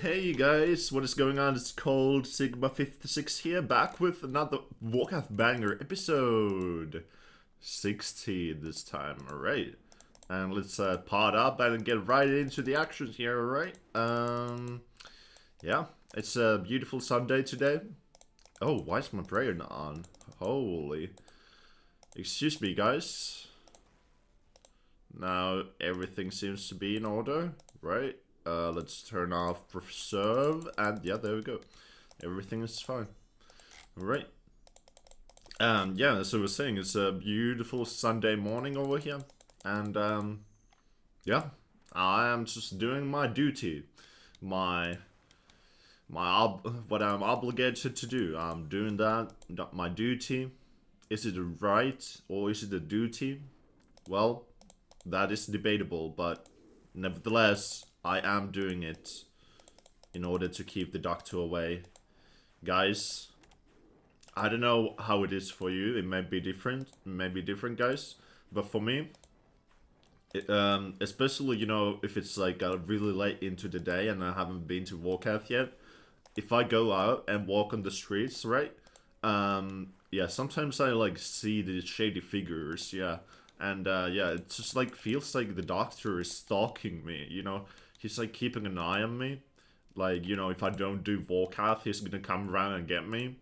Hey guys, what is going on? It's Cold Sigma 56 here, back with another Vorkath banger episode 60 this time, alright. And let's pod up and get right into the action here, alright? Yeah, it's a beautiful Sunday today. Oh, why is my prayer not on? Holy. Excuse me, guys. Now everything seems to be in order, right? Let's turn off preserve, and yeah, there we go. Everything is fine. Alright. Yeah, as I was saying, it's a beautiful Sunday morning over here. And, yeah, I am just doing my duty. What I'm obligated to do. I'm doing that, my duty. Is it a right, or is it a duty? Well, that is debatable, but nevertheless, I am doing it in order to keep the doctor away. Guys, I don't know how it is for you. It may be different. Guys. But for me, especially, you know, if it's like really late into the day and I haven't been to Vorkath yet, if I go out and walk on the streets, right? Yeah, sometimes I like see the shady figures, yeah. And yeah, it just like feels like the doctor is stalking me, you know? He's like keeping an eye on me. Like, you know, if I don't do Vorkath, he's gonna come around and get me.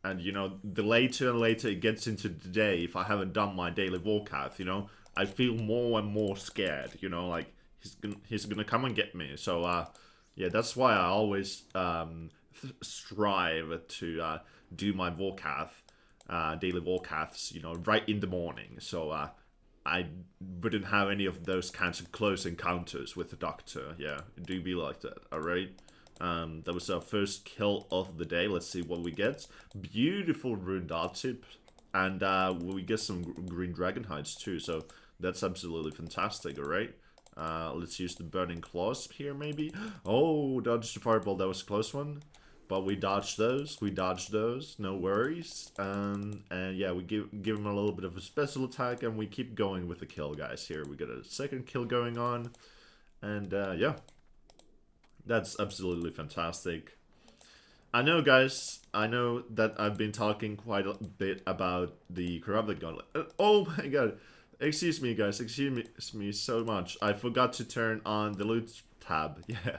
And, you know, the later and later it gets into the day, if I haven't done my daily Vorkath, you know, I feel more and more scared, you know, like, he's gonna come and get me. So, yeah, that's why I always strive to do my Vorkath, daily Vorkaths, you know, right in the morning. So, I wouldn't have any of those kinds of close encounters with the doctor. Yeah, it do be like that, alright? That was our first kill of the day. Let's see what we get. Beautiful rune dart tip. And we get some green dragon hides too, so that's absolutely fantastic, alright? Let's use the burning claws here, maybe. Oh, dodged the fireball, that was a close one. But we dodged those, no worries. And yeah, we give him a little bit of a special attack, and we keep going with the kill, guys. Here, we got a second kill going on. And yeah, that's absolutely fantastic. I know, guys, I know that I've been talking quite a bit about the Corrupted Gauntlet. Oh my god, excuse me, guys, excuse me so much. I forgot to turn on the loot tab, yeah.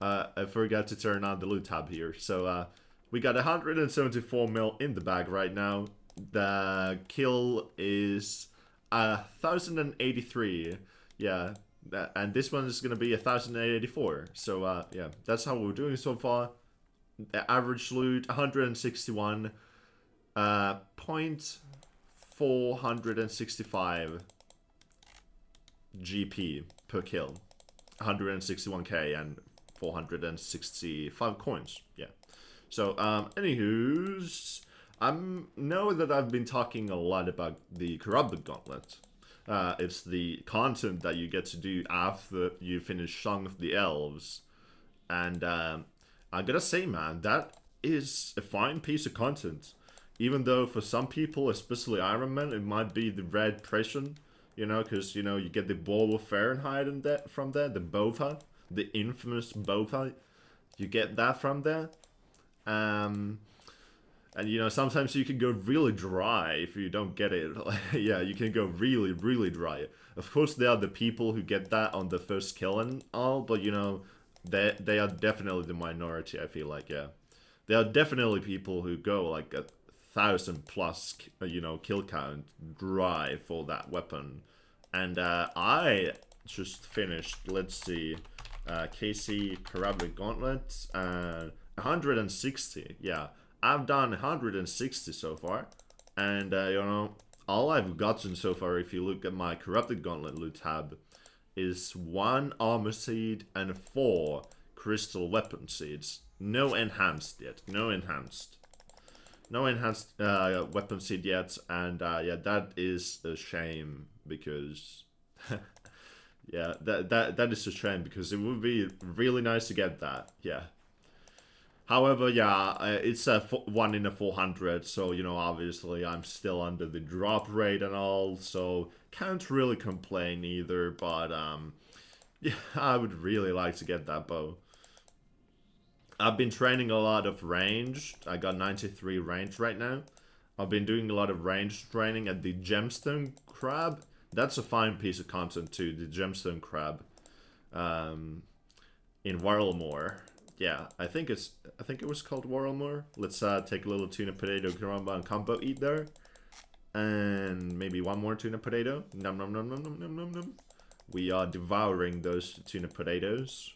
I forgot to turn on the loot tab here. So, we got 174 mil in the bag right now. The kill is 1,083. Yeah, and this one is going to be 1,084. So, yeah, that's how we're doing so far. The average loot, 161. 465 GP per kill. 161k and 465 coins, yeah. So, anywho's, I know that I've been talking a lot about the Corrupted Gauntlet. It's the content that you get to do after you finish Song of the Elves. And, I gotta say, man, that is a fine piece of content. Even though for some people, especially Iron Man, it might be the red prison, you know, because, you know, you get the ball of Fahrenheit and that from there, the Bova. The infamous Vorkath, you get that from there. And you know, sometimes you can go really dry if you don't get it. Yeah, you can go really, really dry. Of course, there are the people who get that on the first kill and all, but you know, they are definitely the minority, I feel like, yeah. There are definitely people who go like 1,000 plus, you know, kill count dry for that weapon. And I just finished, let's see, KC Corrupted Gauntlet, 160, yeah. I've done 160 so far, and you know, all I've gotten so far, if you look at my Corrupted Gauntlet loot tab, is 1 armor seed and 4 crystal weapon seeds. No enhanced yet, no enhanced weapon seed yet, and yeah, that is a shame, because yeah, that is a shame, because it would be really nice to get that, yeah. However, yeah, it's a 1 in a 400, so, you know, obviously I'm still under the drop rate and all, so can't really complain either, but, yeah, I would really like to get that bow. I've been training a lot of range. I got 93 range right now. I've been doing a lot of range training at the gemstone crab. That's a fine piece of content too, the gemstone crab. In Warlemore. Yeah, I think it was called Warlemore. Let's take a little tuna potato caramba and combo eat there. And maybe one more tuna potato. Num num num num num num num num. We are devouring those tuna potatoes.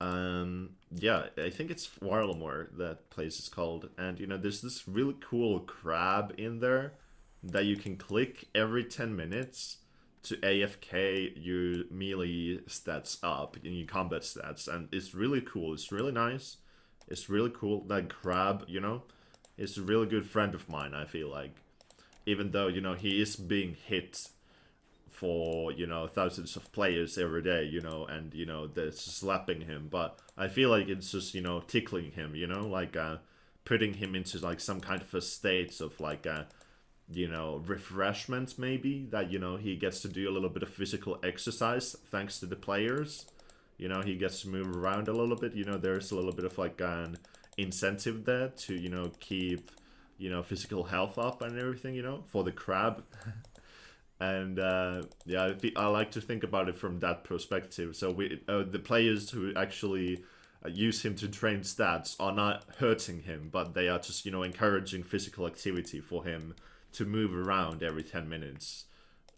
Yeah, I think it's Warlemore, that place is called. And you know, there's this really cool crab in there that you can click every 10 minutes to AFK your melee stats up in your combat stats, and it's really cool. It's really nice. It's really cool. That crab, you know, is a really good friend of mine, I feel like. Even though, you know, he is being hit for, you know, thousands of players every day, you know, and, you know, they're slapping him, but I feel like it's just, you know, tickling him, you know, like, putting him into, like, some kind of a state of, like, you know, refreshment maybe, that, you know, he gets to do a little bit of physical exercise thanks to the players. You know, he gets to move around a little bit, you know, there's a little bit of like an incentive there to, you know, keep, you know, physical health up and everything, you know, for the crab. And yeah, I like to think about it from that perspective. So the players who actually use him to train stats are not hurting him, but they are just, you know, encouraging physical activity for him to move around every 10 minutes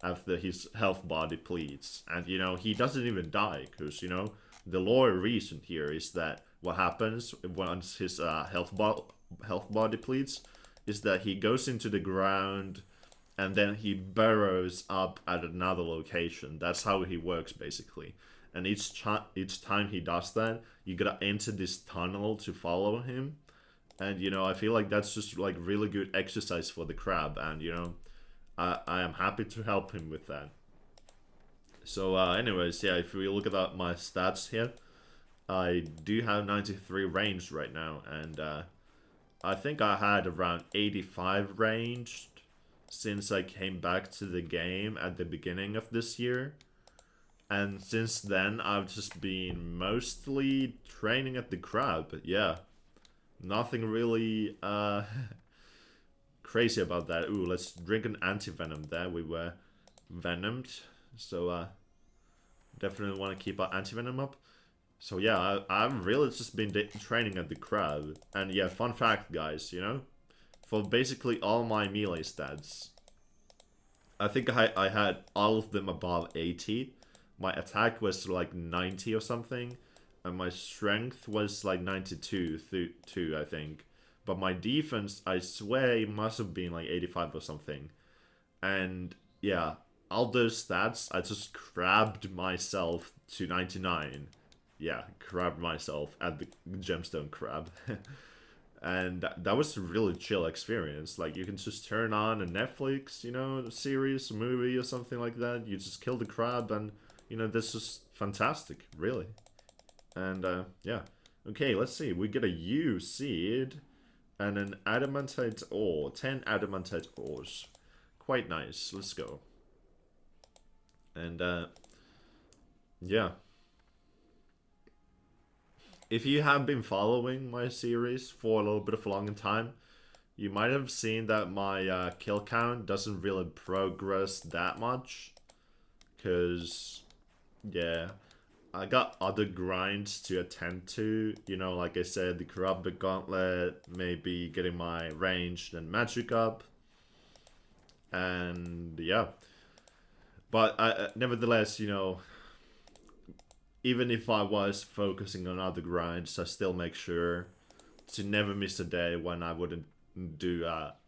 after his health bar depletes. And, you know, he doesn't even die, because, you know, the lore reason here is that what happens once his health bar depletes is that he goes into the ground and then he burrows up at another location. That's how he works, basically. And each time he does that, you gotta enter this tunnel to follow him. And, you know, I feel like that's just, like, really good exercise for the crab. And, you know, I am happy to help him with that. So, anyways, yeah, if we look at my stats here, I do have 93 range right now. And, I think I had around 85 ranged since I came back to the game at the beginning of this year. And since then, I've just been mostly training at the crab. But yeah. Nothing really crazy about that. Ooh, let's drink an anti-venom there. We were venomed, so definitely want to keep our anti-venom up. So yeah, I've really just been training at the crab. And yeah, fun fact, guys, you know, for basically all my melee stats, I think I had all of them above 80. My attack was like 90 or something. And my strength was like 92 too, I think. But my defense, I swear, it must have been like 85 or something. And yeah, all those stats, I just crabbed myself to 99. Yeah, crabbed myself at the gemstone crab. And that was a really chill experience. Like, you can just turn on a Netflix, you know, series, movie or something like that. You just kill the crab and, you know, this is fantastic, really. And, yeah. Okay, let's see. We get a U seed and an adamantite ore. 10 adamantite ores. Quite nice. Let's go. And, yeah. If you have been following my series for a little bit of a long time, you might have seen that my kill count doesn't really progress that much. Because, yeah, I got other grinds to attend to. You know, like I said, the Corrupted Gauntlet, maybe getting my ranged and magic up. And, yeah. But nevertheless, you know, even if I was focusing on other grinds, I still make sure to never miss a day when I wouldn't do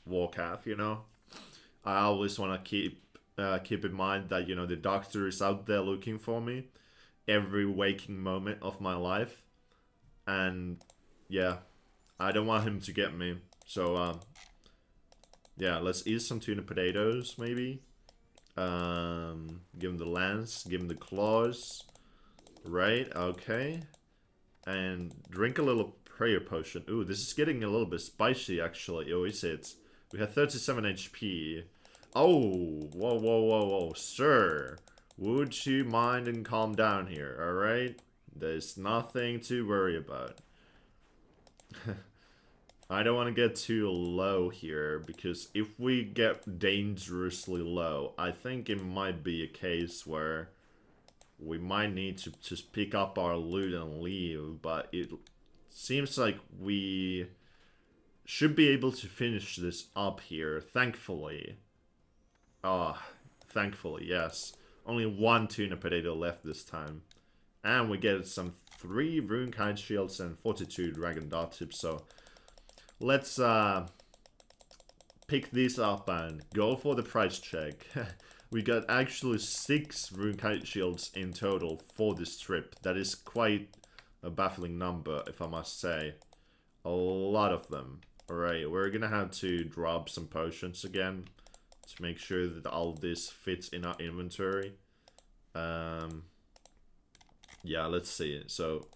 Vorkath, you know. I always want to keep in mind that, you know, the doctor is out there looking for me every waking moment of my life. And, yeah, I don't want him to get me. So, yeah, let's eat some tuna potatoes, maybe. Give him the lance, give him the claws. Right, okay. And drink a little prayer potion. Ooh, this is getting a little bit spicy, actually. Oh, is it? We have 37 HP. Oh, whoa, whoa, whoa, whoa. Sir, would you mind and calm down here, alright? There's nothing to worry about. I don't want to get too low here, because if we get dangerously low, I think it might be a case where we might need to just pick up our loot and leave, but it seems like we should be able to finish this up here, thankfully. Ah, thankfully, yes. Only one tuna potato left this time. And we get some 3 rune kite shields and 42 dragon dart tips, so let's pick these up and go for the price check. We got actually 6 rune kite shields in total for this trip. That is quite a baffling number, if I must say. A lot of them. Alright, we're gonna have to drop some potions again to make sure that all this fits in our inventory. Yeah, let's see. So,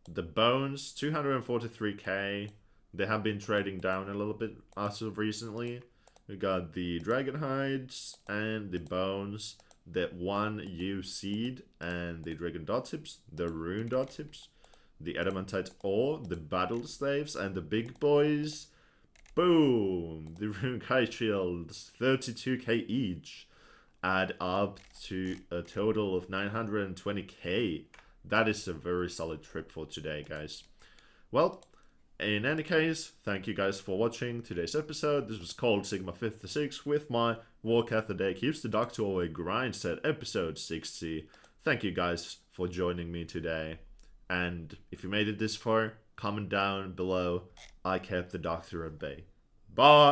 the bones, 243k. They have been trading down a little bit as of recently. We got the dragon hides and the bones, the 1 U seed and the dragon dot tips, the rune dot tips, the adamantite ore, the battle slaves, and the big boys. Boom! The rune kite shields, 32k each, add up to a total of 920k. That is a very solid trip for today, guys. Well, in any case, thank you guys for watching today's episode. This was called Sigma 56 with my Vorkath the Day Keeps the Doctor Away grind set, episode 60. Thank you guys for joining me today. And if you made it this far, comment down below. I kept the Doctor at bay. Bye!